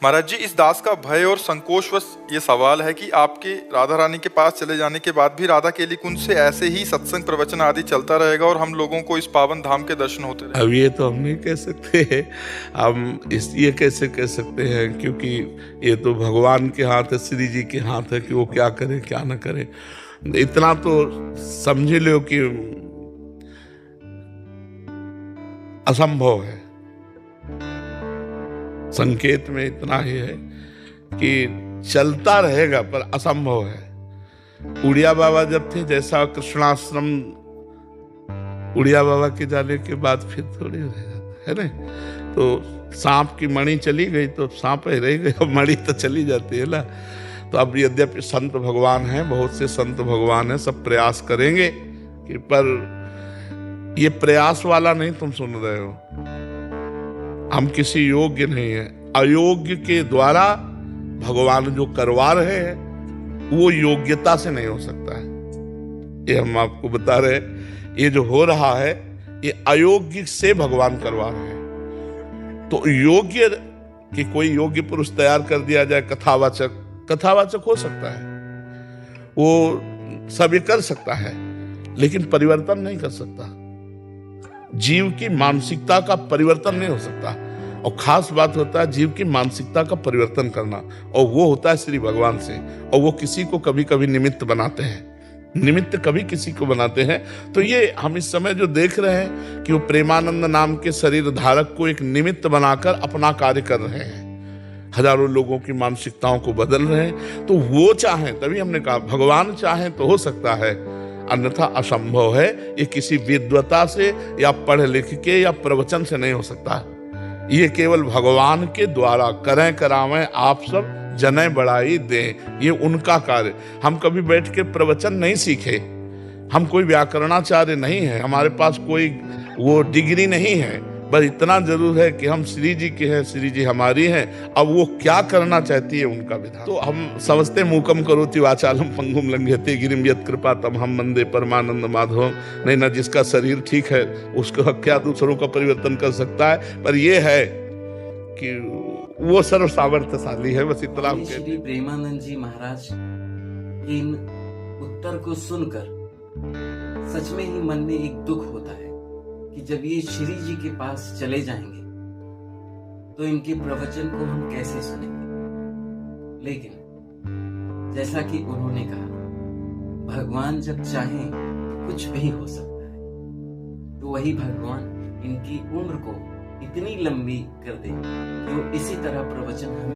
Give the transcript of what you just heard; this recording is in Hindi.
महाराज जी, इस दास का भय और संकोचवश ये सवाल है कि आपके राधा रानी के पास चले जाने के बाद भी राधा केली कुंज से ऐसे ही सत्संग प्रवचन आदि चलता रहेगा और हम लोगों को इस पावन धाम के दर्शन होते रहेंगे। अब ये तो हम नहीं कह सकते हैं। हम ये कैसे कह सकते हैं, क्योंकि ये तो भगवान के हाथ है, श्री जी के हाथ है कि वो क्या करे क्या ना करे। इतना तो समझ लो कि असंभव है। संकेत में इतना ही है कि चलता रहेगा पर असंभव है। उड़िया बाबा जब थे, जैसा कृष्णाश्रम उड़िया बाबा के जाने के बाद फिर थोड़ी रह जाता है ना। तो सांप की मणि चली गई तो सांप ही रह गई, अब मणि तो चली जाती है ना। तो अब यद्यपि संत भगवान हैं, बहुत से संत भगवान हैं, सब प्रयास करेंगे कि, पर ये प्रयास वाला नहीं तुम सुन रहे हो। हम किसी योग्य नहीं है, अयोग्य के द्वारा भगवान जो करवा रहे हैं वो योग्यता से नहीं हो सकता है। ये हम आपको बता रहे हैं, ये जो हो रहा है ये अयोग्य से भगवान करवा रहे हैं। तो योग्य कि कोई योग्य पुरुष तैयार कर दिया जाए, कथावाचक हो सकता है, वो सब ये कर सकता है, लेकिन परिवर्तन नहीं कर सकता। जीव की मानसिकता का परिवर्तन नहीं हो सकता। और खास बात होता है जीव की मानसिकता का परिवर्तन करना, और वो होता है श्री भगवान से। और वो किसी को कभी कभी निमित्त बनाते हैं, निमित्त कभी किसी को बनाते हैं। तो ये हम इस समय जो देख रहे हैं कि वो प्रेमानंद नाम के शरीर धारक को एक निमित्त बनाकर अपना कार्य कर रहे हैं, हजारों लोगों की मानसिकताओं को बदल रहे हैं। तो वो चाहें, तभी हमने कहा भगवान चाहें तो हो सकता है, अन्यथा असंभव है। ये किसी विद्वता से या पढ़ लिख के या प्रवचन से नहीं हो सकता। ये केवल भगवान के द्वारा करें करावें, आप सब जने बढ़ाई दें, ये उनका कार्य। हम कभी बैठ के प्रवचन नहीं सीखे, हम कोई व्याकरणाचार्य नहीं है, हमारे पास कोई वो डिग्री नहीं है। बस इतना जरूर है कि हम श्री जी के हैं, श्री जी हमारी हैं। अब वो क्या करना चाहती है उनका विधान। तो हम समझते मूकम करोति वाचालम पंगुम लंघयते गिरिम यत् कृपा तमहम वंदे परमानंद माधवम। नहीं ना, जिसका शरीर ठीक है उसका क्या दूसरों का परिवर्तन कर सकता है। पर ये है कि वो सर्व सामर्थ्यशाली है। बस इतना हम कहते श्री प्रेमानंद जी महाराज इन उत्तर को सुनकर सच में ही मन में एक दुख होता है कि जब ये श्री जी के पास चले जाएंगे तो इनके प्रवचन को हम कैसे सुनेंगे। लेकिन जैसा कि उन्होंने कहा, भगवान जब चाहें कुछ भी हो सकता है। तो वही भगवान इनकी उम्र को इतनी लंबी कर दे कि वो इसी तरह प्रवचन हमें